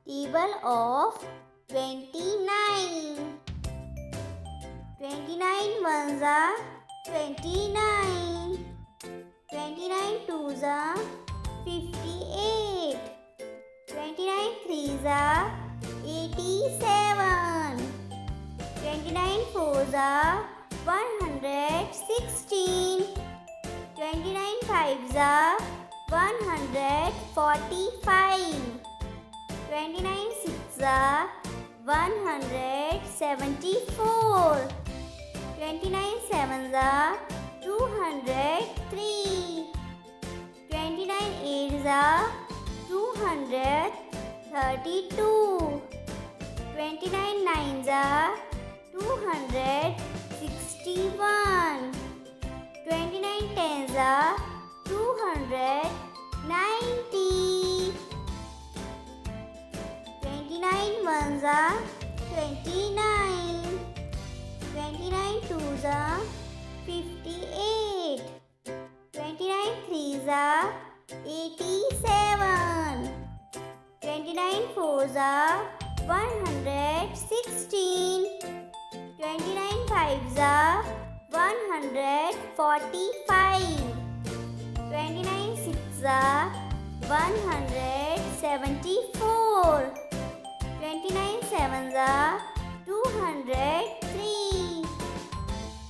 Table of 29. 29 ones are 29. 29 twos are 58. 29 threes are 87. 29 fours are 116. 29 fives are 145. 29 sixes are 174. 29 sevens are 203. 29 eights are 232. 29 nines are 261. 29 tens are 290. 29 ones are 29. 29 twos are 58. 29 threes are 87. 29 fours are 116. 29 fives are 145. 29 sixes are 174. 29 sevens are 203.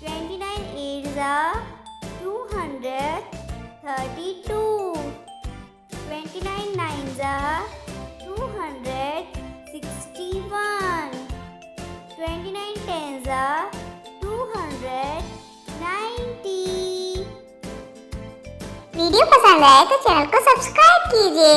29 eights are 232. 29 nines are 261. 29 tens are 290. Video पसंद आए तो channel को subscribe कीजिए।